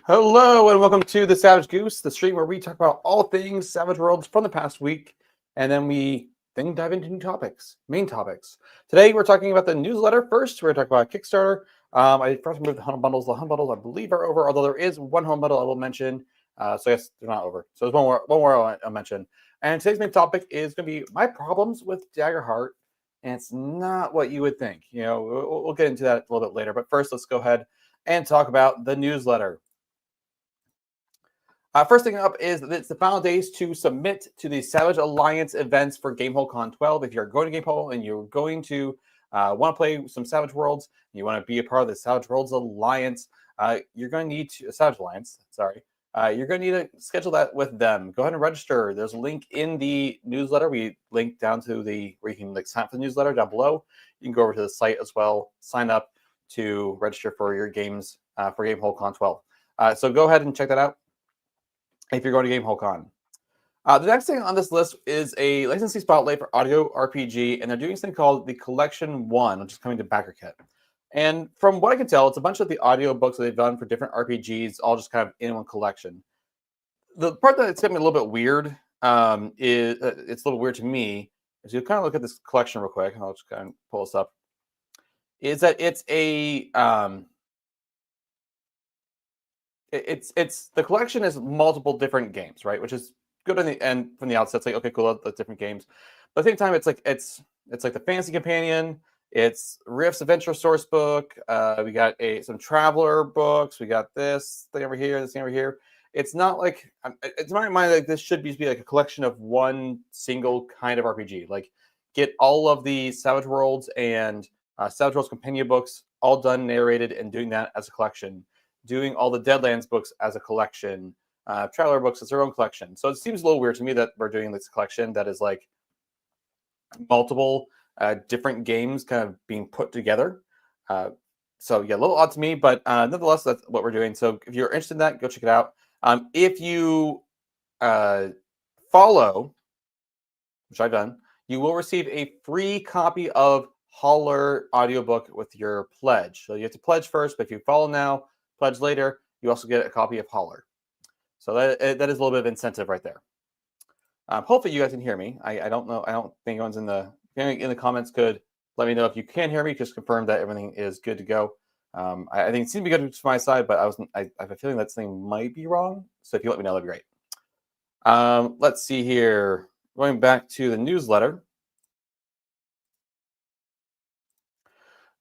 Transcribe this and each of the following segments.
Hello and welcome to the Savage Goose, the stream where we talk about all things Savage Worlds from the past week, and then we dive into new topics, main topics. Today we're talking about the newsletter first. We're going to talk about Kickstarter. I first moved the hunt bundles. The hunt bundles, I believe, are over, although there is one hunt bundle I will mention. So yes, they're not over. So there's one more I'll mention. And today's main topic is going to be my problems with Daggerheart, and it's not what you would think. You know, we'll get into that a little bit later. But first, let's go ahead and talk about the newsletter. First thing up is that it's the final days to submit to the Savage Alliance events for GameholeCon 12. If you're going to Gamehole and you're going to want to play some Savage Worlds, and you want to be a part of the Savage Worlds Alliance, you're going to need to Savage Alliance. Sorry, you're going to need to schedule that with them. Go ahead and register. There's a link in the newsletter. We link down to where you can sign up for the newsletter down below. You can go over to the site as well, sign up to register for your games for GameholeCon 12. So go ahead and check that out if you're going to GameholeCon. The next thing on this list is a licensing spotlight for audio RPG, and they're doing something called the Collection 1, which is coming to BackerKit. And from what I can tell, it's a bunch of the audio books that they've done for different RPGs, all just kind of in one collection. The part that's getting me a little bit weird is it's a little weird to me. As you kind of look at this collection real quick, I'll just kind of pull this up. Is that it's a it's the collection is multiple different games, right? Which is good on the end from the outset. It's like, okay, cool, that's different games. But at the same time, it's like the Fantasy Companion, it's Rift's Adventure Source Book. We got some Traveler books. We got this thing over here, this thing over here. It's not like it's in my mind like this should be like a collection of one single kind of RPG. Like get all of the Savage Worlds and Savage Worlds Companion books all done, narrated, and doing that as a collection. Doing all the Deadlands books as a collection, Traveler books as their own collection. So it seems a little weird to me that we're doing this collection that is like multiple different games kind of being put together. So yeah, a little odd to me, but nonetheless, that's what we're doing. So if you're interested in that, go check it out. If you follow, which I've done, you will receive a free copy of Holler audiobook with your pledge. So you have to pledge first, but if you follow now, pledge later, you also get a copy of Holler. So that is a little bit of incentive right there. Hopefully you guys can hear me. I don't know. I don't think anyone's in the comments could let me know if you can hear me. Just confirm that everything is good to go. I think it seemed to be good from my side, but I have a feeling that thing might be wrong. So if you let me know, that'd be great. Let's see here. Going back to the newsletter.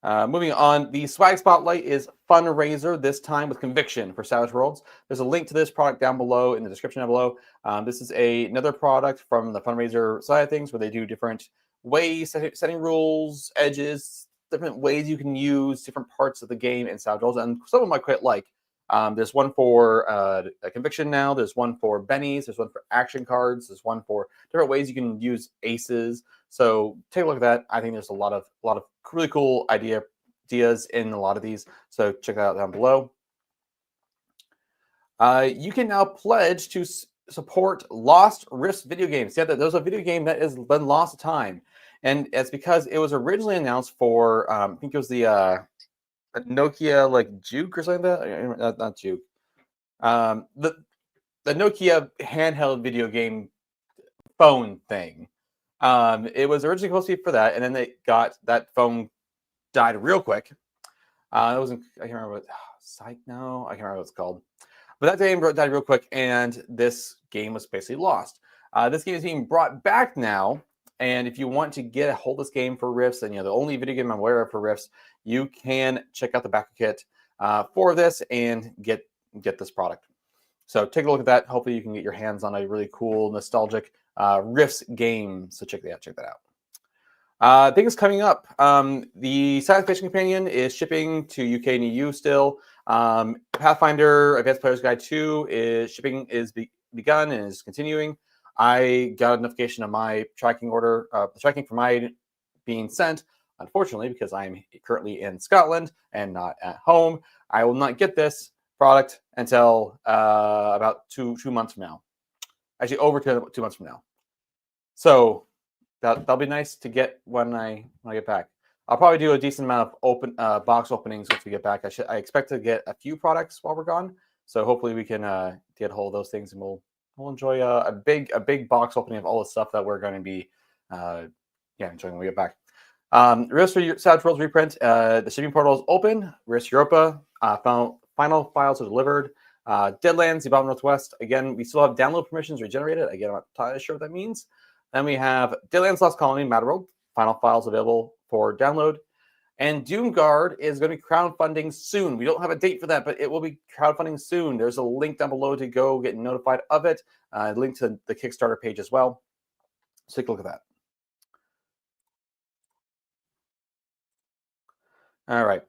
Moving on, the Swag Spotlight is fundraiser, this time with Conviction for Savage Worlds. There's a link to this product down below in the description down below. This is another product from the fundraiser side of things where they do different ways, setting rules, edges, different ways you can use different parts of the game in Savage Worlds, and some of them I quite like. There's one for a Conviction now. There's one for bennies. There's one for action cards. There's one for different ways you can use aces. So take a look at that. I think there's a lot of really cool ideas in a lot of these. So check that out down below. You can now pledge to support Lost Rift video games. Yeah, there's a video game that has been lost to time, and it's because it was originally announced for I think it was the Nokia like Juke or something like that. Not Juke. The Nokia handheld video game phone thing. It was originally supposed to be for that, and then they got that phone died real quick. It wasn't. I can't remember what. Psych. No, I can't remember what it's called. But that game died real quick, and this game was basically lost. This game is being brought back now, and if you want to get a hold of this game for Rifts, and the only video game I'm aware of for Rifts, you can check out the backer kit for this and get this product. So take a look at that. Hopefully you can get your hands on a really cool, nostalgic Rifts game. So check that out. Things coming up. The Science Companion is shipping to UK and EU still. Pathfinder Advanced Player's Guide 2 is begun and is continuing. I got a notification of my tracking order, the tracking for mine being sent. Unfortunately, because I'm currently in Scotland and not at home, I will not get this product until about two months from now. Actually, over 2 months from now. So that'll be nice to get when I get back. I'll probably do a decent amount of box openings once we get back. I expect to get a few products while we're gone. So hopefully we can get hold of those things, and we'll enjoy a big box opening of all the stuff that we're going to be enjoying when we get back. Risk for Savage Worlds reprint. The shipping portal is open. Risk Europa. Final files are delivered. Deadlands, the Bottom Northwest. Again, we still have download permissions regenerated. Again, I'm not entirely sure what that means. Then we have Deadlands Lost Colony, Matterworld. Final files available for download. And Doomguard is going to be crowdfunding soon. We don't have a date for that, but it will be crowdfunding soon. There's a link down below to go get notified of it. A link to the Kickstarter page as well. So take a look at that. All right.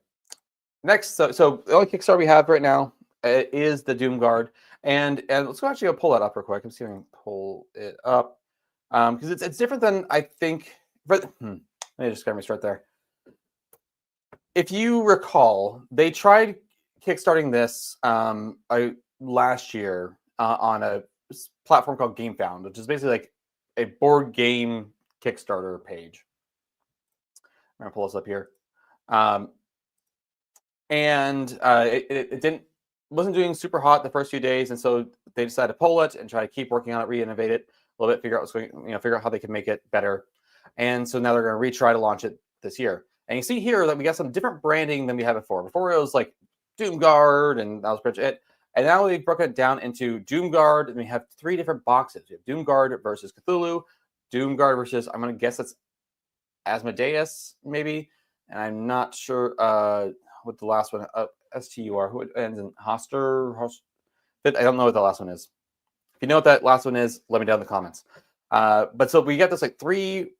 Next, so the only Kickstarter we have right now is the Doomguard, and let's go actually pull that up real quick. I'm seeing pull it up because it's different than I think. But let me just restart there. If you recall, they tried kickstarting this last year on a platform called GameFound, which is basically like a board game Kickstarter page. I'm gonna pull this up here. It wasn't doing super hot the first few days, and so they decided to pull it and try to keep working on it, re-innovate it a little bit, figure out how they can make it better. And so now they're going to retry to launch it this year. And you see here that we got some different branding than we had before. Before it was like Doomguard, and that was pretty much it. And now they've broken it down into Doomguard, and we have 3 different boxes. We have Doomguard versus Cthulhu, Doomguard versus, I'm going to guess it's Asmodeus, maybe. And I'm not sure what the last one, STUR, who it ends in Hoster. I don't know what the last one is. If you know what that last one is, let me know in the comments. But so we get this like three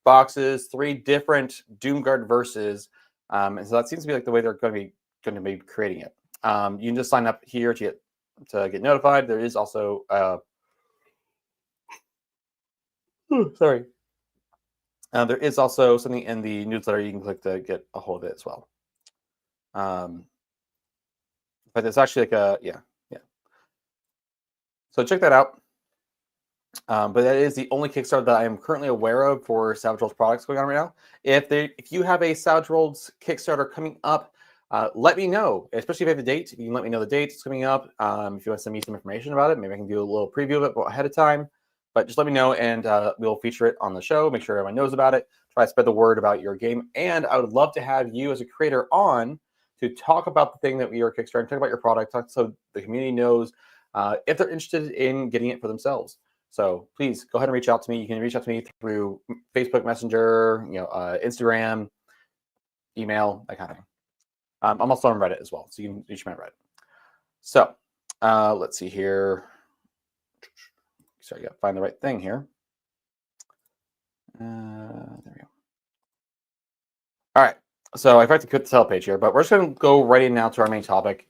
boxes, 3 different Doomguard verses, and so that seems to be like the way they're going to be creating it. You can just sign up here to get notified. There is also sorry. There is also something in the newsletter you can click to get a hold of it as well. But it's actually like yeah. So check that out. But that is the only Kickstarter that I am currently aware of for Savage Worlds products going on right now. If you have a Savage Worlds Kickstarter coming up, let me know, especially if you have a date. You can let me know the date it's coming up. If you want to send me some information about it, maybe I can do a little preview of it ahead of time. But just let me know, and we'll feature it on the show. Make sure everyone knows about it. Try to spread the word about your game. And I would love to have you as a creator on to talk about the thing that we are Kickstarting, talk about your product, so the community knows if they're interested in getting it for themselves. So please go ahead and reach out to me. You can reach out to me through Facebook Messenger, Instagram, email, that kind of thing. I'm also on Reddit as well, so you can reach me on Reddit. So let's see here. Sorry, I got to find the right thing here. There we go. All right. So I forgot to put the sell page here, but we're just going to go right in now to our main topic.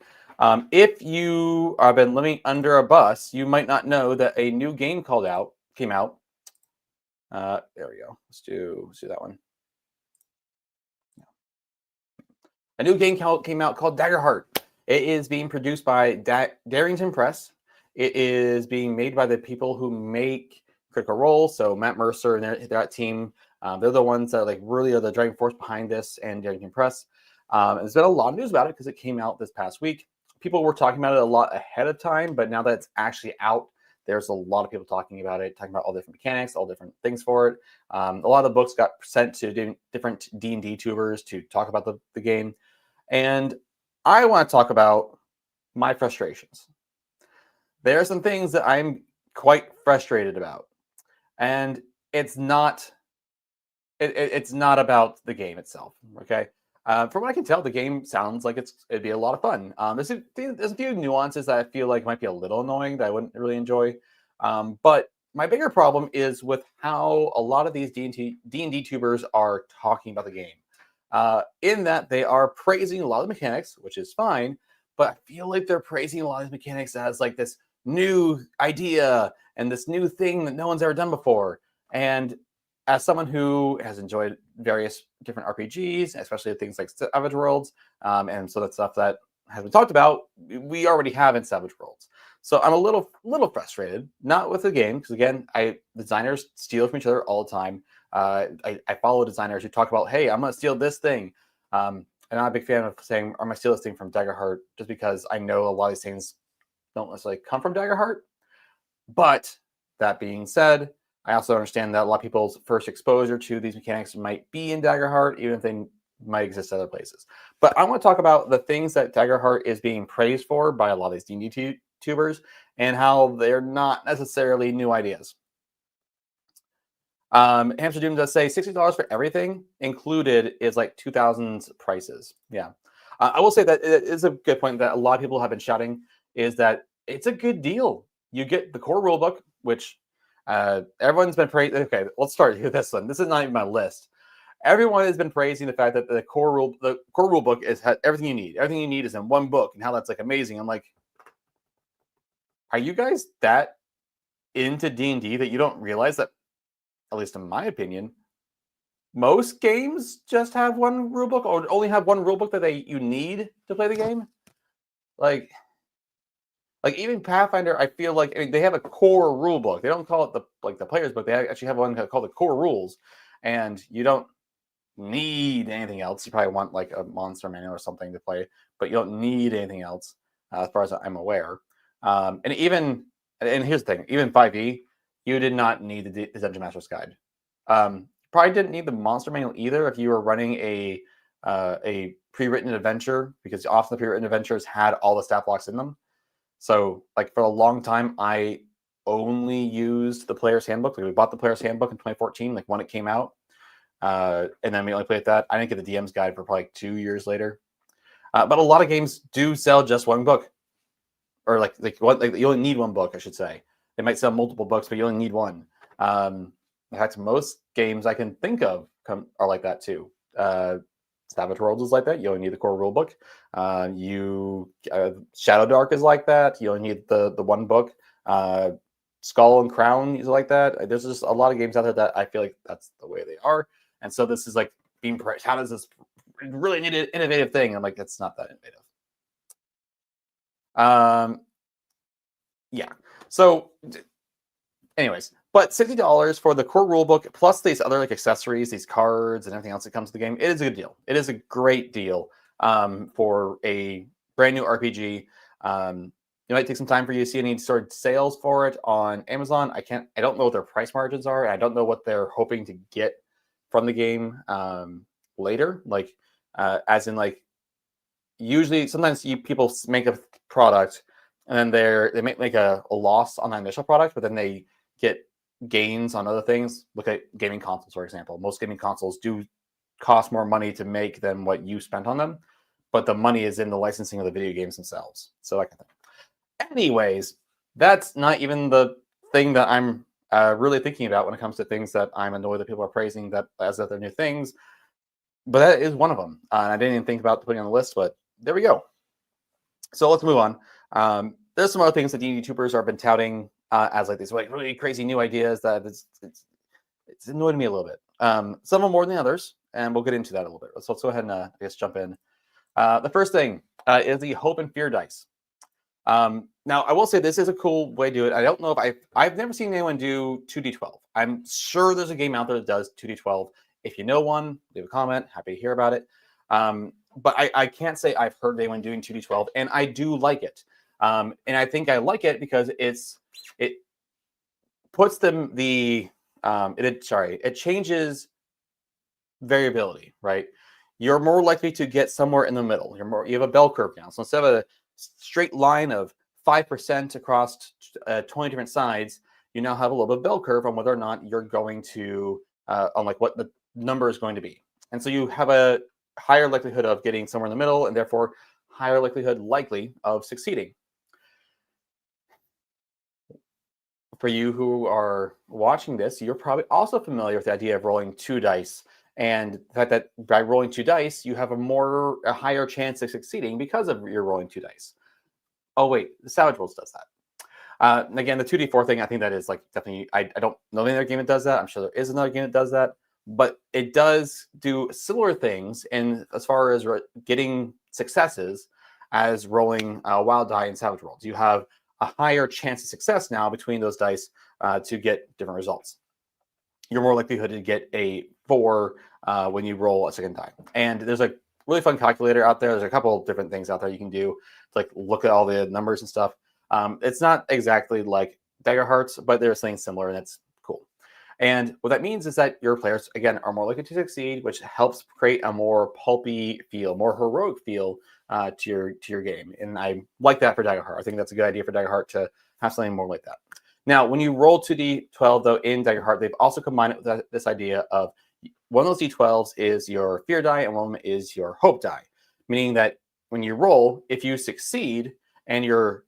If you have been living under a bus, you might not know that a new game came out. There we go. Let's do that one. A new game came out called Daggerheart. It is being produced by Darrington Press. It is being made by the people who make Critical Role. So Matt Mercer and that team, they're the ones that really are the driving force behind this, and Darrington Press. There's been a lot of news about it because it came out this past week. People were talking about it a lot ahead of time, but now that it's actually out, there's a lot of people talking about it, talking about all different mechanics, all different things for it. A lot of the books got sent to different D&D tubers to talk about the game. And I want to talk about my frustrations. There are some things that I'm quite frustrated about. And it's not about the game itself, okay? From what I can tell, the game sounds like it'd be a lot of fun. There's a few nuances that I feel like might be a little annoying that I wouldn't really enjoy. But my bigger problem is with how a lot of these D&D tubers are talking about the game. In that they are praising a lot of the mechanics, which is fine, but I feel like they're praising a lot of the mechanics as like this new idea and this new thing that no one's ever done before. And as someone who has enjoyed various different RPGs, especially things like Savage Worlds, and so that stuff that has been talked about, we already have in Savage Worlds. So I'm a little frustrated, not with the game, because again, designers steal from each other all the time. I follow designers who talk about, hey, I'm going to steal this thing. And I'm a big fan of saying, I'm going to steal this thing from Daggerheart, just because I know a lot of these things don't necessarily come from Daggerheart. But that being said, I also understand that a lot of people's first exposure to these mechanics might be in Daggerheart, even if they might exist other places. But I want to talk about the things that Daggerheart is being praised for by a lot of these D&D tubers and how they're not necessarily new ideas. Hamster Doom does say $60 for everything included is like 2000s prices. Yeah. I will say that it is a good point that a lot of people have been shouting is that it's a good deal. You get the core rulebook, which everyone's been praising. Okay, let's start with this one. This is not even my list. Everyone has been praising the fact that the core rulebook has everything you need. Everything you need is in one book, and how that's like amazing. I'm like, are you guys that into D&D that you don't realize that, at least in my opinion, most games just have one rulebook or only have one rulebook that you need to play the game? Like even Pathfinder, I feel like they have a core rule book. They don't call it the player's book. They actually have one called the core rules, and you don't need anything else. You probably want like a monster manual or something to play, but you don't need anything else, as far as I'm aware. And here's the thing: even 5e, you did not need the Dungeon Master's Guide. Probably didn't need the monster manual either if you were running a pre-written adventure, because often the pre-written adventures had all the stat blocks in them. So, like, for a long time, I only used the Player's Handbook. Like, we bought the Player's Handbook in 2014, like when it came out, and then we only played that. I didn't get the DM's Guide for probably like 2 years later. But a lot of games do sell just one book, or like you only need one book, I should say. They might sell multiple books, but you only need one. In fact, most games I can think of are like that too. Savage Worlds is like that. You only need the core rulebook. Shadow Dark is like that. You only need the one book. Skull and Crown is like that. There's just a lot of games out there that I feel like that's the way they are. And so this is like being praised. How does this really innovative thing? I'm like, it's not that innovative. Yeah. So, anyways, but $60 for the core rulebook plus these other like accessories, these cards, and everything else that comes to the game. It is a good deal. It is a great deal for a brand new RPG. It might take some time for you to see any sort of sales for it on Amazon. I don't know what their price margins are. I don't know what they're hoping to get from the game later. Like, as in, like, usually sometimes people make a product and then they make a loss on the initial product, but then they get gains on other things. Look at gaming consoles, for example. Most gaming consoles do cost more money to make than what you spent on them, but the money is in the licensing of the video games themselves. So that kind of thing. Anyways, that's not even the thing that I'm really thinking about when it comes to things that I'm annoyed that people are praising that as if they're new things. But that is one of them. I didn't even think about putting on the list, but there we go. So let's move on. There's some other things that D&D tubers have been touting as like these like really crazy new ideas that it's annoyed me a little bit. Some of them more than the others, and we'll get into that a little bit. So let's go ahead and I guess jump in. The first thing is the Hope and Fear dice. Now, I will say this is a cool way to do it. I don't know if I've never seen anyone do 2d12. I'm sure there's a game out there that does 2d12. If you know one, leave a comment. Happy to hear about it. But I can't say I've heard anyone doing 2d12, and I do like it. And I think I like it because it puts them it changes variability, right? You're more likely to get somewhere in the middle. You have a bell curve now. So instead of a straight line of 5% across 20 different sides, you now have a little bit of bell curve on whether or not you're going to on like what the number is going to be. And so you have a higher likelihood of getting somewhere in the middle, and therefore higher likely of succeeding. For you who are watching this, you're probably also familiar with the idea of rolling 2 dice, and the fact that by rolling 2 dice, you have a higher chance of succeeding because of your rolling 2 dice. Oh wait, the Savage Worlds does that. Again, the 2d4 thing, I think that is like definitely. I don't know any other game that does that. I'm sure there is another game that does that, but it does do similar things in as far as getting successes as rolling wild die in Savage Worlds. You have a higher chance of success now between those dice to get different results. You're more likely to get a 4 when you roll a second time. And there's a really fun calculator out there. There's a couple of different things out there you can do to like look at all the numbers and stuff. It's not exactly like Daggerhearts, but there's something similar, and it's cool. And what that means is that your players, again, are more likely to succeed, which helps create a more pulpy feel, more heroic feel to your game. And I like that for Daggerheart. I think that's a good idea for Daggerheart to have something more like that. Now, when you roll 2d12, though, in Daggerheart, they've also combined it with this idea of one of those d12s is your fear die and one of them is your hope die, meaning that when you roll, if you succeed and your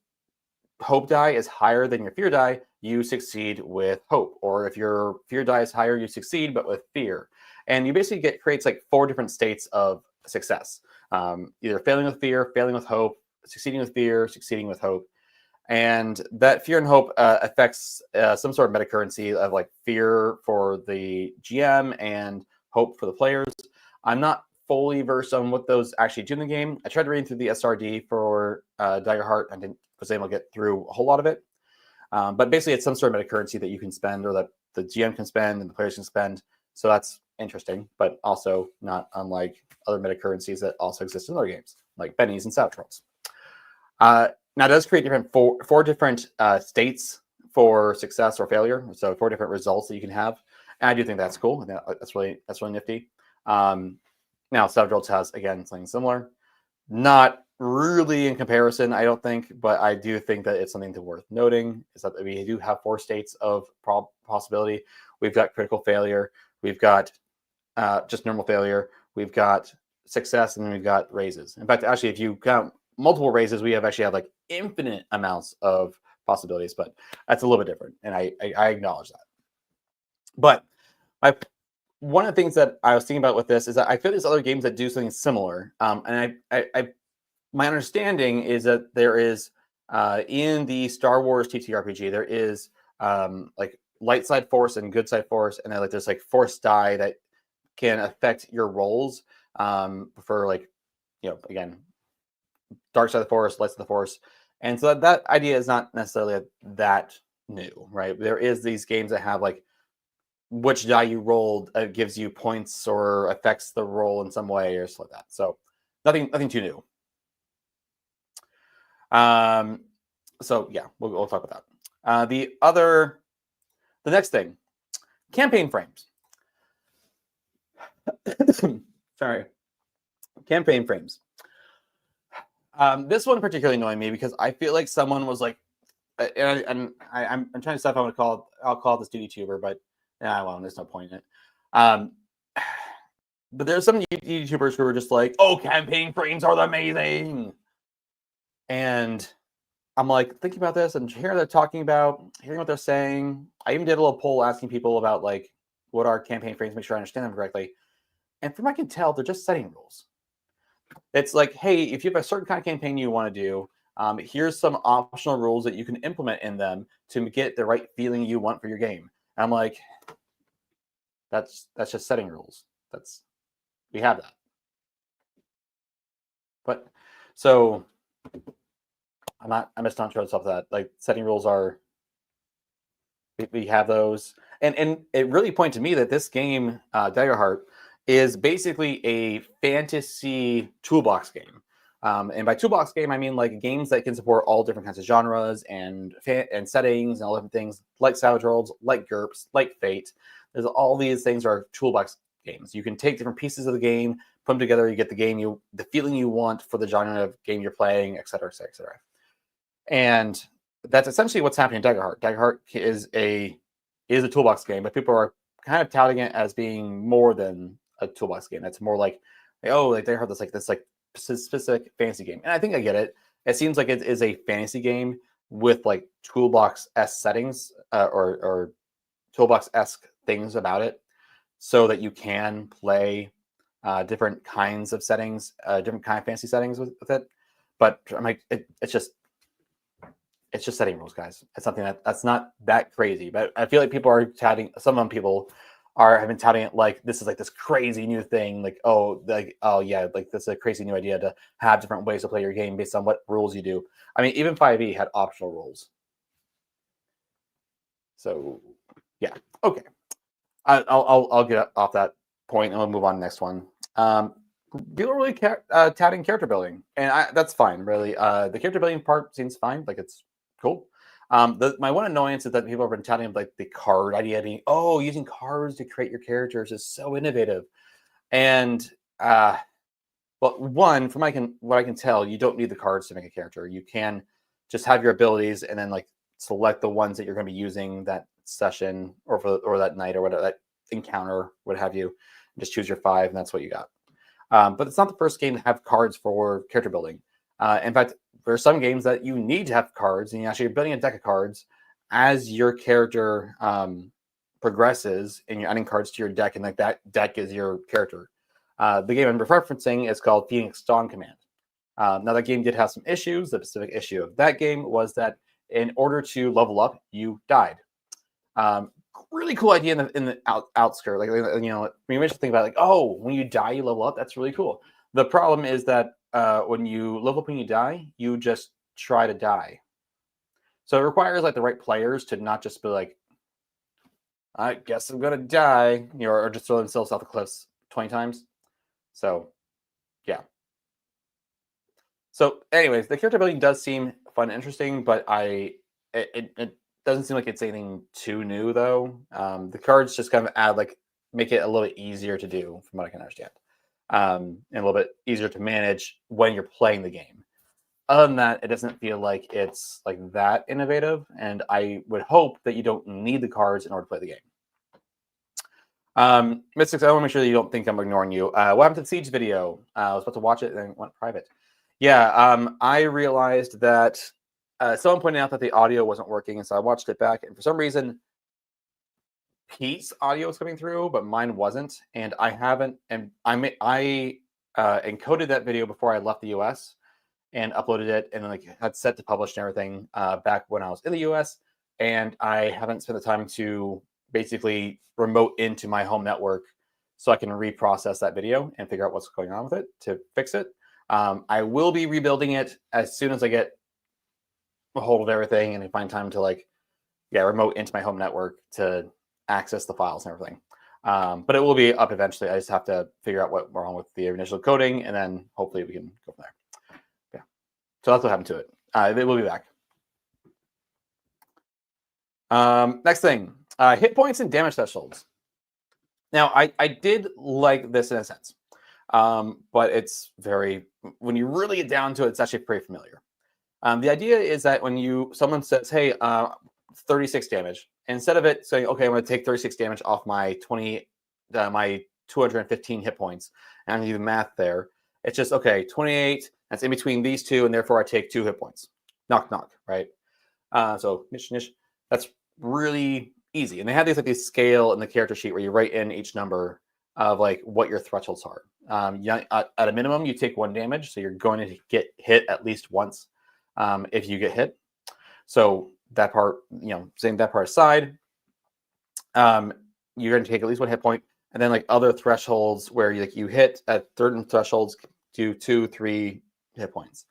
hope die is higher than your fear die, you succeed with hope. Or if your fear die is higher, you succeed, but with fear. And you basically creates like 4 different states of success. Either failing with fear, failing with hope, succeeding with fear, succeeding with hope. And that fear and hope affects some sort of meta currency of like fear for the GM and hope for the players. I'm not fully versed on what those actually do in the game. I tried to read through the SRD for Daggerheart and was able to get through a whole lot of it. But basically, it's some sort of meta currency that you can spend or that the GM can spend and the players can spend. So that's interesting, but also not unlike other meta currencies that also exist in other games, like bennies and savage rolls. Now, it does create four different states for success or failure. So 4 different results that you can have. And I do think that's cool. That's really nifty. Now, Savage Worlds has, again, something similar. Not really in comparison, I don't think, but I do think that it's something worth noting is that we do have 4 states of possibility. We've got critical failure. We've got just normal failure. We've got success, and then we've got raises. In fact, actually, if you count multiple raises, we actually have like infinite amounts of possibilities, but that's a little bit different, and I acknowledge that. But one of the things that I was thinking about with this is that I feel there's other games that do something similar, and my understanding is that there is in the Star Wars TTRPG there is like light side force and good side force, and then like there's like force die that can affect your rolls for like again dark side of the force, light side of the force, and so that idea is not necessarily that new, right? There is these games that have like which die you rolled gives you points or affects the roll in some way or something like that. So nothing too new. So yeah, we'll talk about that. The next thing, campaign frames. Sorry, campaign frames. This one particularly annoying me because I feel like someone was like, and I'm trying to decide if I'll call this YouTuber, but well, there's no point in it. But there's some YouTubers who are just like, oh, campaign frames are amazing. And I'm like thinking about this and hearing what they're talking about, hearing what they're saying. I even did a little poll asking people about like what are campaign frames, make sure I understand them correctly. And from what I can tell, they're just setting rules. It's like, hey, if you have a certain kind of campaign you want to do, here's some optional rules that you can implement in them to get the right feeling you want for your game. And I'm like, that's just setting rules. We have that. But so I'm just not sure myself that like setting rules are. We have those, and it really pointed to me that this game, Daggerheart, is basically a fantasy toolbox game. And by toolbox game, I mean like games that can support all different kinds of genres and settings and all different things, like Savage Worlds, like GURPS, like Fate. There's all these things are toolbox games. You can take different pieces of the game, put them together, you get the feeling you want for the genre of game you're playing, et cetera, et cetera, et cetera. And that's essentially what's happening in Daggerheart. Daggerheart is a toolbox game, but people are kind of touting it as being more than a toolbox game. It's more like Daggerheart is like this like specific fantasy game. And I think I get it. It seems like it is a fantasy game with like toolbox-esque settings or toolbox-esque things about it, so that you can play different kinds of settings, different kind of fantasy settings with it. But I'm like, it's just setting rules, guys. It's something that's not that crazy. But I feel like people are touting. Some people have been touting it like this is like this crazy new thing. Like yeah, like this is a crazy new idea to have different ways to play your game based on what rules you do. I mean, even 5e had optional rules. So yeah, okay. I'll get off that point and we'll move on to the next one. People are really touting character building, and that's fine, really. The character building part seems fine. Like it's Cool. My one annoyance is that people have been touting like the card idea. Using cards to create your characters is so innovative. And well, one, from what I can tell, you don't need the cards to make a character. You can just have your abilities and then like select the ones that you're going to be using that session or that night or whatever, that encounter, what have you. Just choose your 5, and that's what you got. But it's not the first game to have cards for character building. In fact, there are some games that you need to have cards, and you're building a deck of cards as your character progresses, and you're adding cards to your deck, and like that deck is your character. The game I'm referencing is called Phoenix Dawn Command. Now, that game did have some issues. The specific issue of that game was that in order to level up, you died. Really cool idea in the outskirt. Like, when you mentioned think about when you die, you level up. That's really cool. The problem is that when you level up when you die, you just try to die. So it requires like the right players to not just be like, I guess I'm gonna die, or just throw themselves off the cliffs 20 times. So, yeah. So, anyways, the character building does seem fun and interesting, but it doesn't seem like it's anything too new, though. The cards just kind of make it a little bit easier to do, from what I can understand, and a little bit easier to manage when you're playing the game. Other than that, it doesn't feel like it's like that innovative, and I would hope that you don't need the cards in order to play the game. Mystics, I want to make sure that you don't think I'm ignoring you. What happened to the Siege video? I was about to watch it and then it went private. Yeah, I realized that someone pointed out that the audio wasn't working, and so I watched it back, and for some reason, Pete's audio was coming through, but mine wasn't, and I haven't. And I encoded that video before I left the US and uploaded it, and like had set to publish and everything back when I was in the US, and I haven't spent the time to basically remote into my home network so I can reprocess that video and figure out what's going on with it to fix it. I will be rebuilding it as soon as I get a hold of everything and I find time to remote into my home network to access the files and everything. But it will be up eventually. I just have to figure out what's wrong with the initial coding, and then hopefully we can go from there. Yeah. So that's what happened to it. It will be back. Next thing, hit points and damage thresholds. Now, I did like this in a sense, but it's when you really get down to it, it's actually pretty familiar. The idea is that when someone says, hey, 36 damage, instead of it saying, okay, I'm going to take 36 damage off my 215 hit points, and I do the math there, it's just, okay, 28, that's in between these two, and therefore I take 2 hit points. Knock, knock, right? So, niche, that's really easy. And they have these scale in the character sheet where you write in each number of what your thresholds are. At a minimum, you take 1 damage, so you're going to get hit at least once if you get hit. So that part, setting that part aside, you're going to take at least 1 hit point, and then other thresholds where you hit at certain thresholds do 2, 3 hit points.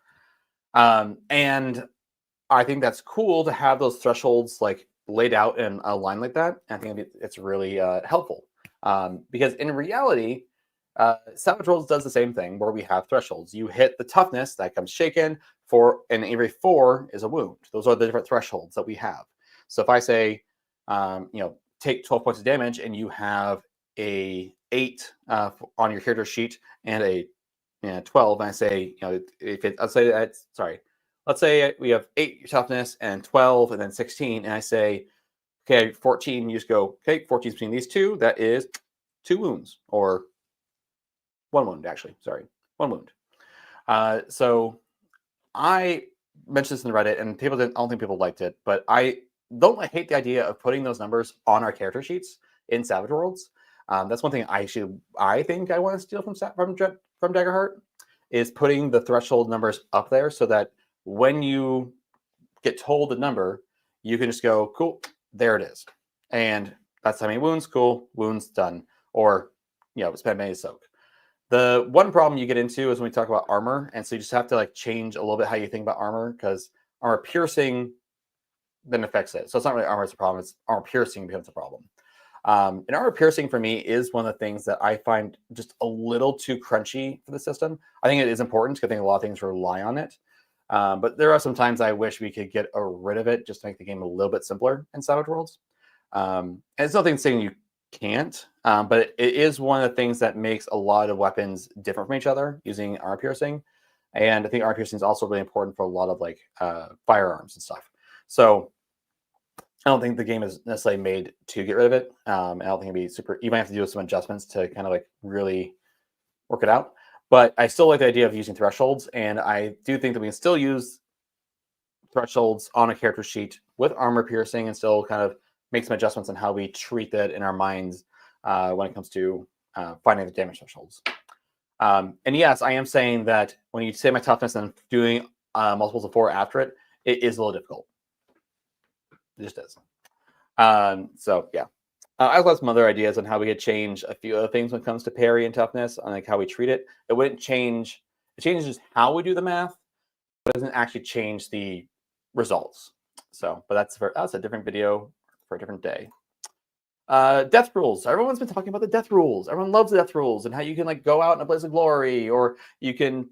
And I think that's cool to have those thresholds laid out in a line like that. And I think it's really helpful because in reality, Savage Worlds does the same thing where we have thresholds. You hit the toughness that comes shaken and every 4 is a wound. Those are the different thresholds that we have. So if I say, take 12 points of damage and you have a 8 on your character sheet and a 12, and I say, let's say we have 8 toughness and 12 and then 16, and I say, okay, 14, you just go, okay, 14 between these two, that is 2 wounds, or 1 wound, actually, sorry, 1 wound. So I mentioned this in the Reddit, and I don't think people liked it, but I hate the idea of putting those numbers on our character sheets in Savage Worlds. That's one thing I think I want to steal from Daggerheart, is putting the threshold numbers up there so that when you get told the number, you can just go, cool, there it is. And that's how many wounds, cool, wounds done. Or, spend many soak. The one problem you get into is when we talk about armor. And so you just have to change a little bit how you think about armor, because armor piercing then affects it. So it's not really armor that's a problem, it's armor piercing becomes a problem. And armor piercing for me is one of the things that I find just a little too crunchy for the system. I think it is important because I think a lot of things rely on it. But there are some times I wish we could get rid of it just to make the game a little bit simpler in Savage Worlds. And it's nothing saying you can't, but it is one of the things that makes a lot of weapons different from each other using armor piercing. And I think armor piercing is also really important for a lot of like firearms and stuff. So I don't think the game is necessarily made to get rid of it. I don't think it'd be super. You might have to do some adjustments to kind of like really work it out. But I still like the idea of using thresholds, and I do think that we can still use thresholds on a character sheet with armor piercing and still kind of make some adjustments on how we treat that in our minds when it comes to finding the damage thresholds. And yes, I am saying that when you say my toughness and doing multiples of 4 after it, it is a little difficult. It just is. So yeah, I've got some other ideas on how we could change a few other things when it comes to parry and toughness, on like how we treat it. It wouldn't change. It changes how we do the math, but it doesn't actually change the results. So, but that's a different video for a different day. Death rules. Everyone's been talking about the death rules. Everyone loves the death rules and how you can like go out in a blaze of glory, or you can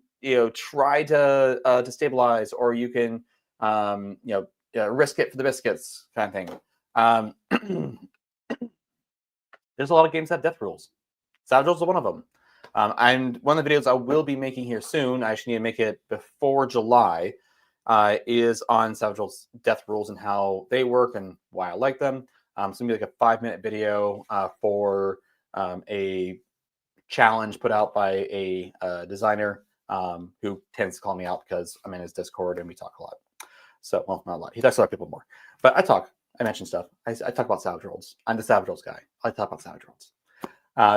try to stabilize, or you can risk it for the biscuits kind of thing. There's a lot of games that have death rules. Savage Worlds is one of them. And one of the videos I will be making here soon, I actually need to make it before July, is on Savage Worlds death rules and how they work and why I like them. It's going to be like a 5-minute video for a challenge put out by a designer who tends to call me out because I'm in his Discord and we talk a lot. So, well, not a lot. He talks to other people more. But I mention stuff. I talk about Savage Worlds. I'm the Savage Worlds guy. I talk about Savage Worlds.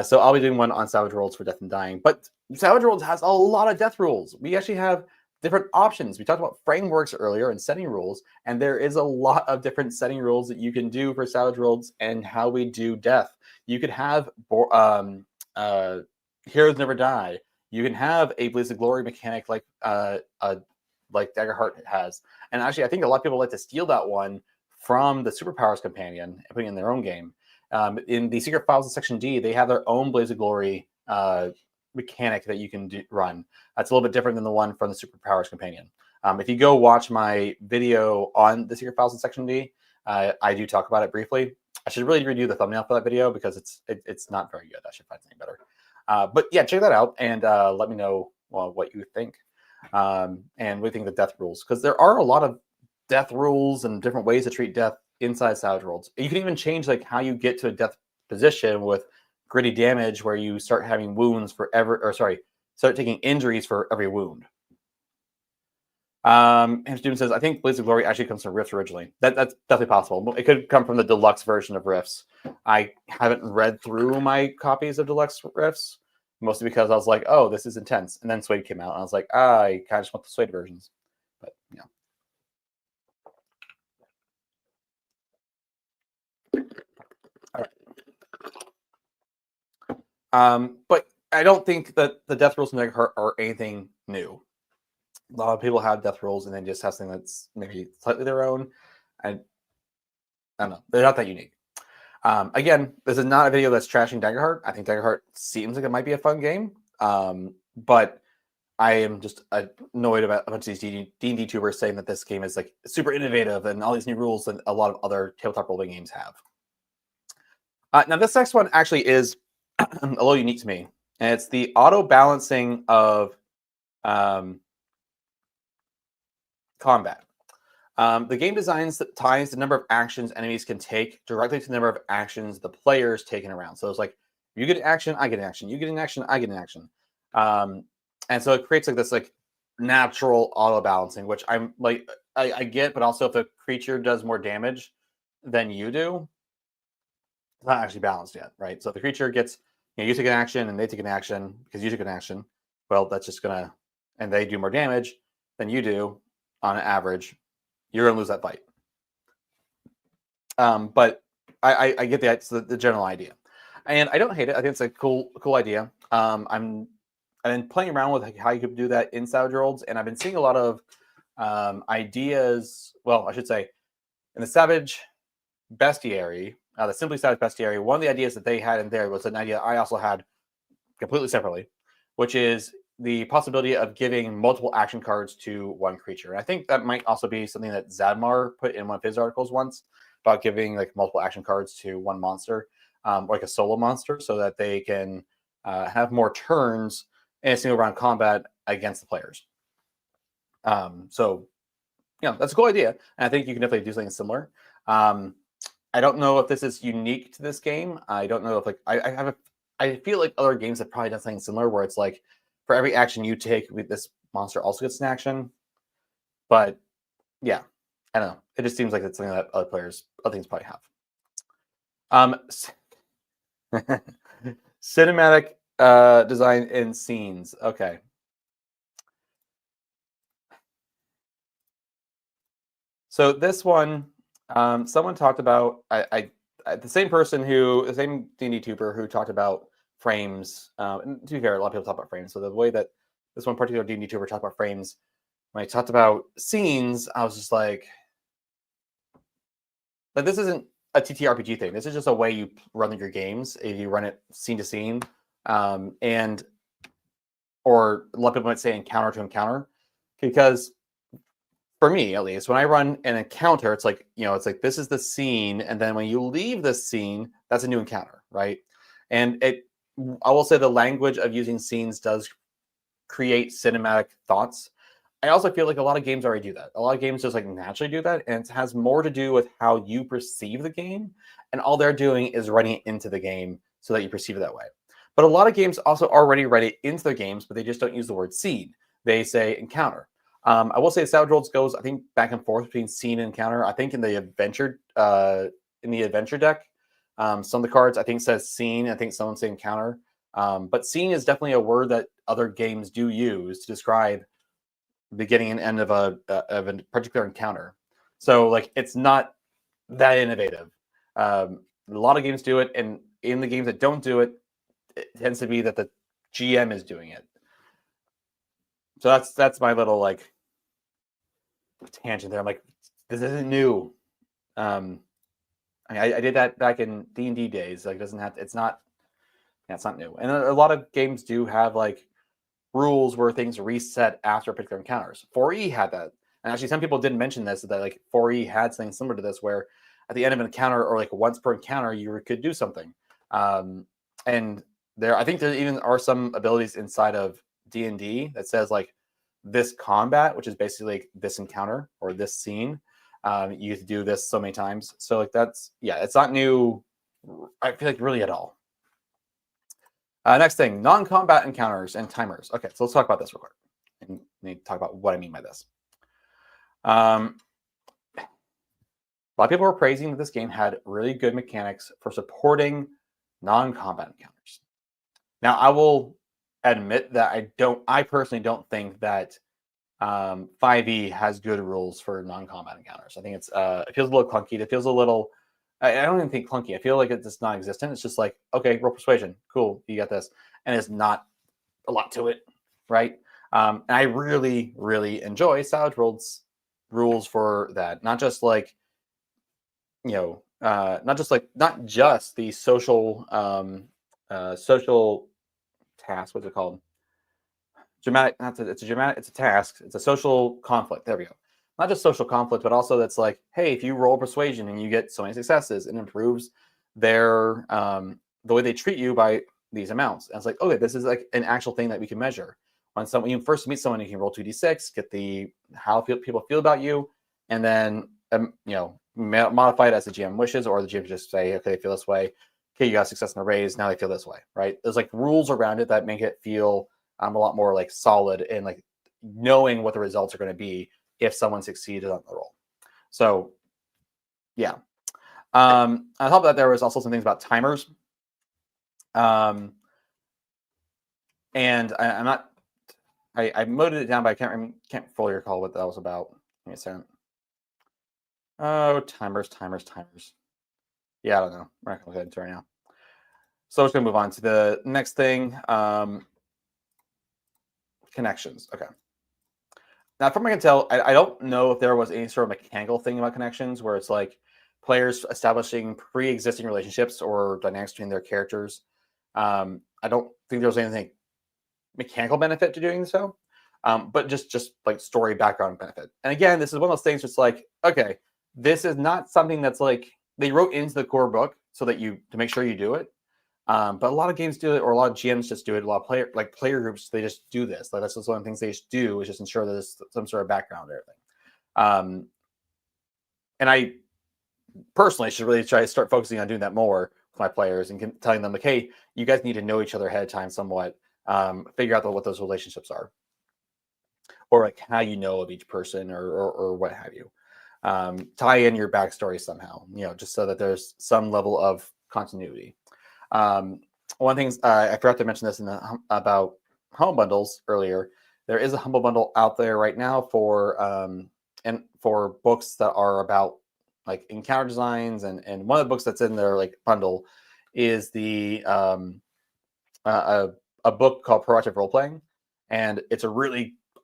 So I'll be doing one on Savage Worlds for Death and Dying. But Savage Worlds has a lot of death rules. We actually have different options. We talked about frameworks earlier and setting rules, and there is a lot of different setting rules that you can do for Savage Worlds and how we do death. You could have Heroes Never Die. You can have a Blaze of Glory mechanic like Daggerheart has. And actually, I think a lot of people like to steal that one from the Superpowers companion and putting it in their own game. In the Secret Files of Section D, they have their own Blaze of Glory mechanic that you can run. That's a little bit different than the one from the Superpowers companion. If you go watch my video on the Secret Files of Section D, I do talk about it briefly. I should really redo the thumbnail for that video because it's not very good. I should find something better. But yeah, check that out and let me know what you think. And we think the death rules, because there are a lot of death rules and different ways to treat death inside Savage Worlds. You can even change like how you get to a death position with gritty damage, where you start having wounds start taking injuries for every wound. And Student says, I think Blaze of Glory actually comes from Rifts originally. That's definitely possible. It could come from the deluxe version of Rifts. I haven't read through my copies of deluxe Rifts, mostly because I was like, oh, this is intense. And then Suede came out, and I was like, I kind of just want the Suede versions. But yeah. All right. But I don't think that the death rules in Daggerheart are anything new. A lot of people have death rules and then just have something that's maybe slightly their own. I don't know. They're not that unique. Again, this is not a video that's trashing Daggerheart. I think Daggerheart seems like it might be a fun game. But I am just annoyed about a bunch of these D&D tubers saying that this game is like super innovative and all these new rules that a lot of other tabletop role-playing games have. Now, this next one actually is a little unique to me. And it's the auto-balancing of combat. The game ties the number of actions enemies can take directly to the number of actions the players take in a round. So it's like, you get an action, I get an action. You get an action, I get an action. And so it creates like this like natural auto-balancing, which I'm like, I get, but also if the creature does more damage than you do, it's not actually balanced yet, right? So if the creature gets, you take an action and they take an action because you took an action, well, that's just gonna, and they do more damage than you do on average, you're gonna lose that fight. But I get the general idea, and I don't hate it. I think it's a cool idea. I've been playing around with how you could do that in Savage Worlds, and I've been seeing a lot of ideas. Well, I should say, in the Savage Bestiary, the Simply Savage Bestiary, one of the ideas that they had in there was an idea I also had completely separately, which is the possibility of giving multiple action cards to one creature. And I think that might also be something that Zadmar put in one of his articles once about giving like multiple action cards to one monster, like a solo monster, so that they can have more turns in a single round combat against the players. So, that's a cool idea. And I think you can definitely do something similar. I don't know if this is unique to this game. I don't know if like I feel like other games have probably done something similar where it's like for every action you take, this monster also gets an action. But yeah, I don't know. It just seems like it's something that other things probably have. Cinematic design and scenes. Okay. So this one, someone talked about the same D&D tuber who talked about frames. And to be fair, a lot of people talk about frames. So the way that this one particular D&D tuber talked about frames, when I talked about scenes, I was just like this isn't a TTRPG thing. This is just a way you run your games. If you run it scene to scene, or a lot of people might say encounter to encounter, because for me at least, when I run an encounter, it's like this is the scene, and then when you leave this scene, that's a new encounter, right? And I will say the language of using scenes does create cinematic thoughts. I also feel like a lot of games already do that. A lot of games just like naturally do that, and it has more to do with how you perceive the game, and all they're doing is writing it into the game so that you perceive it that way. But a lot of games also already write it into their games, but they just don't use the word scene. They say encounter. I will say Savage Worlds goes, I think, back and forth between scene and encounter. I think in the adventure deck, some of the cards I think says scene. I think someone say encounter. But scene is definitely a word that other games do use to describe the beginning and end of a particular encounter. So like it's not that innovative. A lot of games do it, and in the games that don't do it, it tends to be that the GM is doing it. So that's my little like tangent there. I'm like, this isn't new. I did that back in D&D days. Like, it's not new. And a lot of games do have like rules where things reset after particular encounters. 4E had that. And actually, some people didn't mention this, that like 4E had something similar to this, where at the end of an encounter, or like once per encounter, you could do something. And I think there even are some abilities inside of D&D that says like this combat, which is basically like this encounter or this scene, you have to do this so many times. So like it's not new, I feel like, really at all. Next thing, non-combat encounters and timers. Okay, so let's talk about this real quick. And need to talk about what I mean by this. A lot of people were praising that this game had really good mechanics for supporting non-combat encounters. Now, I will admit that I personally don't think that 5e has good rules for non-combat encounters. I think it feels a little clunky. It feels a little, I don't even think clunky. I feel like it's just non-existent. It's just like, okay, roll persuasion. Cool, you got this. And it's not a lot to it, right? And I really, really enjoy Savage Worlds rules for that. Not just like, not just the social task. What's it called? Dramatic. It's a task. It's a social conflict. There we go. Not just social conflict, but also that's like, hey, if you roll persuasion and you get so many successes, it improves their the way they treat you by these amounts. And it's like, okay, this is like an actual thing that we can measure. When you first meet someone, you can roll 2d6, get how people feel about you, and then modify it as the GM wishes, or the GM just say, okay, they feel this way. Okay, you got success in a raise. Now they feel this way, right? There's like rules around it that make it feel a lot more like solid, and like knowing what the results are going to be if someone succeeded on the roll. So, yeah. On top of that, there was also some things about timers. And I noted it down, but I can't fully recall what that was about. Give me a second. Oh, timers. Yeah, I don't know. We're not going to look into it right now. So I'm just going to move on to the next thing. Connections. Okay. Now, from what I can tell, I don't know if there was any sort of mechanical thing about connections where it's like players establishing pre-existing relationships or dynamics between their characters. I don't think there was anything mechanical benefit to doing so, but just like story background benefit. And again, this is one of those things. It's like, okay, this is not something that's like they wrote into the core book so that to make sure you do it. But a lot of games do it, or a lot of GMs just do it. A lot of player groups, they just do this. Like that's just one of the things they just do, is just ensure that there's some sort of background and everything. And I personally should really try to start focusing on doing that more with my players and telling them like, hey, you guys need to know each other ahead of time somewhat. Figure out what those relationships are, or like how you know of each person, or what have you. Tie in your backstory somehow, just so that there's some level of continuity. One of the things I forgot to mention this about home bundles earlier. There is a humble bundle out there right now for books that are about like encounter designs, and one of the books that's in their like bundle is the a book called Proactive Role Playing, and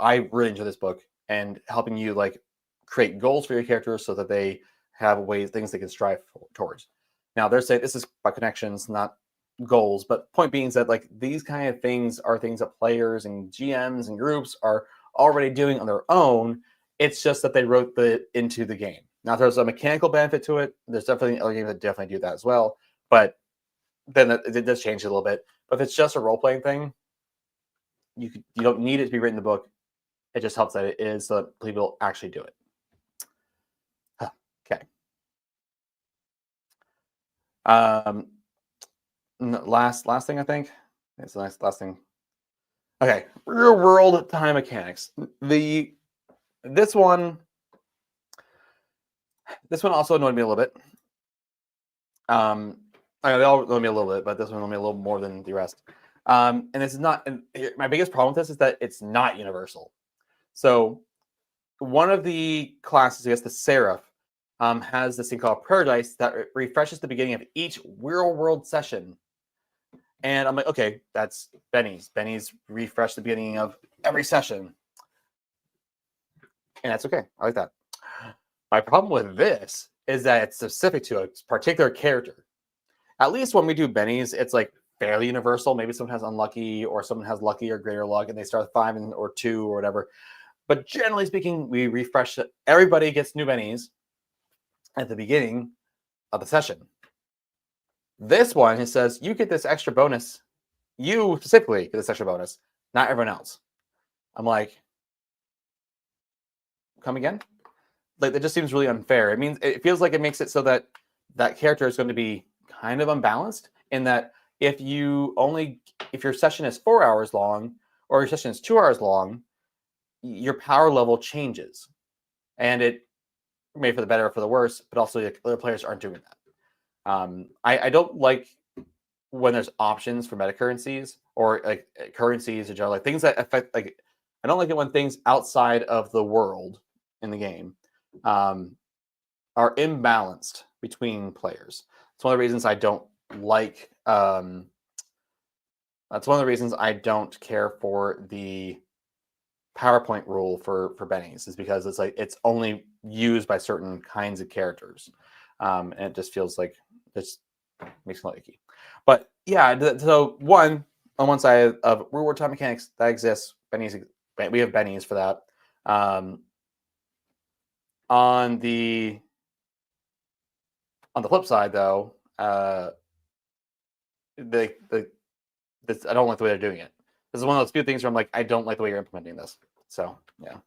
I really enjoy this book and helping you like create goals for your characters so that they have things they can strive towards. Now they're saying this is by connections, not goals, but point being is that like these kind of things are things that players and GMs and groups are already doing on their own. It's just that they wrote into the game. Now there's a mechanical benefit to it. There's definitely other games that definitely do that as well, but then it does change a little bit. But if it's just a role-playing thing, you don't need it to be written in the book. It just helps that it is, so that people actually do it. Okay. Last thing I think. It's the last thing. Okay, real world time mechanics. This one also annoyed me a little bit. They all annoyed me a little bit, but this one annoyed me a little more than the rest. And this is not. And my biggest problem with this is that it's not universal. So one of the classes, I guess the Seraph, has this thing called Prayer Dice that refreshes the beginning of each real world session. And I'm like, okay, that's Benny's. Benny's refresh the beginning of every session. And that's okay. I like that. My problem with this is that it's specific to a particular character. At least when we do Benny's, it's like fairly universal. Maybe someone has unlucky, or someone has lucky or greater luck, and they start with 5 or 2 or whatever. But generally speaking, we refresh it. Everybody gets new Bennies at the beginning of the session. This one, it says, you get this extra bonus. You specifically get this extra bonus, not everyone else. I'm like, come again? Like, that just seems really unfair. It feels like it makes it so that that character is going to be kind of unbalanced, in that if your session is 4 hours long, or your session is 2 hours long, your power level changes, and it may for the better or for the worse, but also the other players aren't doing that. I don't like when there's options for meta currencies, or like currencies in general, like things that affect, like, I don't like it when things outside of the world in the game are imbalanced between players. It's one of the reasons I don't like. That's one of the reasons I don't care for the PowerPoint rule for Bennies, is because it's like it's only used by certain kinds of characters, and it just feels like this makes it icky. But yeah, so on one side of reward time mechanics that exists, Bennies, we have Bennies for that. On the flip side, though, I don't like the way they're doing it. This is one of those few things where I'm like, I don't like the way you're implementing this. So yeah.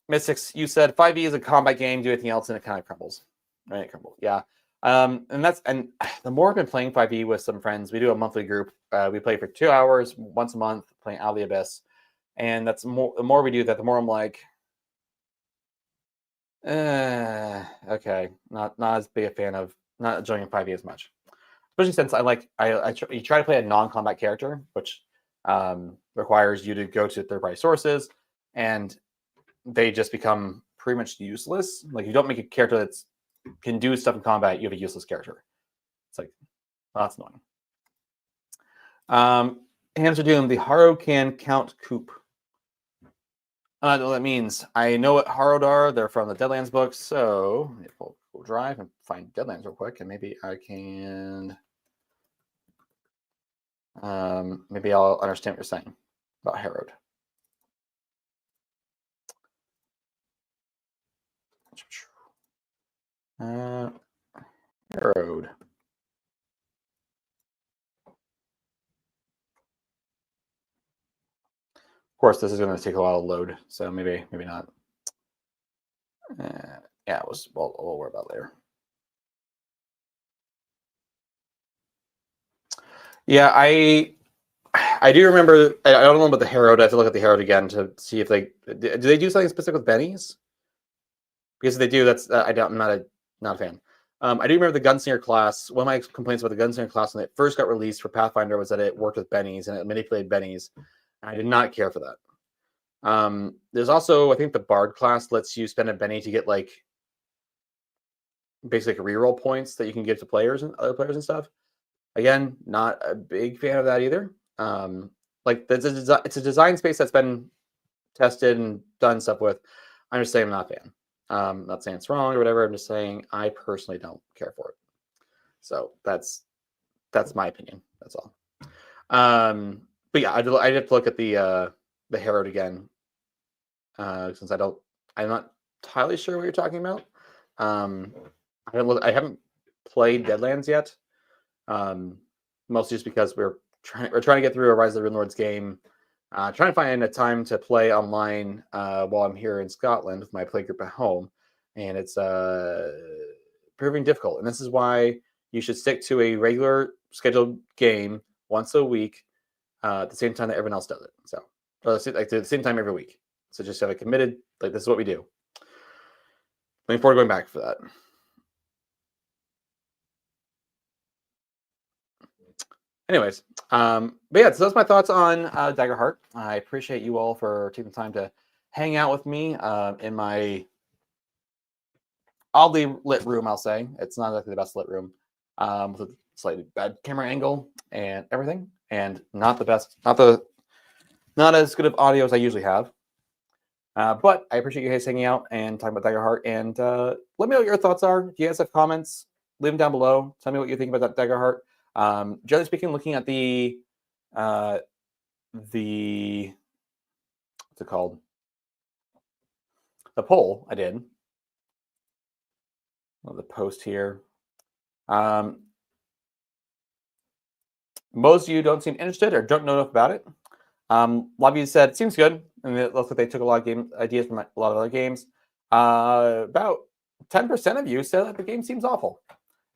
Mystics, you said 5e is a combat game. Do anything else and it kind of crumbles. Right, it crumbles. Yeah. And the more I've been playing 5e with some friends, we do a monthly group. We play for 2 hours once a month, playing Out of the Abyss. And that's more. The more we do that, the more I'm like, okay, not as big a fan of not enjoying 5e as much. Especially since you try to play a non-combat character, which requires you to go to third-party sources, and they just become pretty much useless. Like, you don't make a character that can do stuff in combat, you have a useless character. It's like, well, that's annoying. Hamster Doom, the Haro can count coop. I don't know what that means. I know what Harrowed are. They're from the Deadlands books. So let me pull Google Drive and find Deadlands real quick, and maybe I can. maybe I'll understand what you're saying about Harrowed. Harrowed. Of course, this is going to take a while to load, so maybe not. Yeah, we'll worry about later. Yeah, I do remember. I don't know about the Harrowed. I have to look at the Harrowed again to see if do they do something specific with bennies? Because if they do, that's I'm not a fan. I do remember the Gunslinger class. One of my complaints about the Gunslinger class when it first got released for Pathfinder was that it worked with bennies and it manipulated bennies. I did not care for that. There's also, I think the Bard class lets you spend a benny to get like basically reroll points that you can give to players and other players and stuff. Again, not a big fan of that either. Like it's a design space that's been tested and done stuff with. I'm just saying I'm not a fan. I'm not saying it's wrong or whatever. I'm just saying I personally don't care for it. So that's my opinion. That's all. But yeah, I have to look at the Harrowed again, since I'm not entirely sure what you're talking about. I haven't played Deadlands yet. Mostly just because we're trying to get through a Rise of the Rune Lords game. Trying to find a time to play online while I'm here in Scotland with my play group at home, and it's proving difficult. And this is why you should stick to a regular scheduled game once a week at the same time that everyone else does it. So, like at the same time every week. So just have it committed. Like this is what we do. Looking forward to going back for that. Anyways, but yeah, so that's my thoughts on Daggerheart. I appreciate you all for taking the time to hang out with me in my oddly lit room. I'll say it's not exactly the best lit room, with a slightly bad camera angle and everything, and not as good of audio as I usually have. But I appreciate you guys hanging out and talking about Daggerheart. And let me know what your thoughts are. If you guys have comments, leave them down below. Tell me what you think about that Daggerheart. Generally speaking, looking at the what's it called? The poll I did. The post here. Most of you don't seem interested or don't know enough about it. A lot of you said it seems good, and it looks like they took a lot of game ideas from a lot of other games. About 10% of you said that the game seems awful,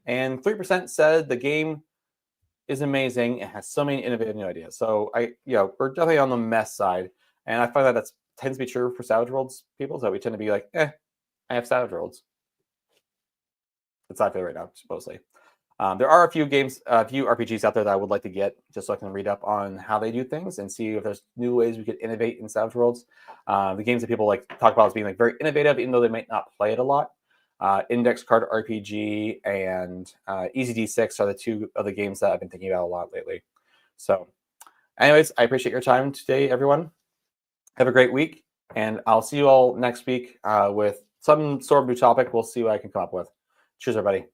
and 3% said the game is amazing and has so many innovative new ideas. So we're definitely on the mess side, and I find that tends to be true for Savage Worlds people. So we tend to be like, I have Savage Worlds. That's how I feel right now, mostly. There are a few RPGs out there that I would like to get just so I can read up on how they do things and see if there's new ways we could innovate in Savage Worlds. The games that people like talk about as being like very innovative, even though they might not play it a lot. Index Card RPG and Easy D6 are the two of the games that I've been thinking about a lot lately. So anyways, I appreciate your time today, everyone. Have a great week, and I'll see you all next week with some sort of new topic. We'll see what I can come up with. Cheers, everybody.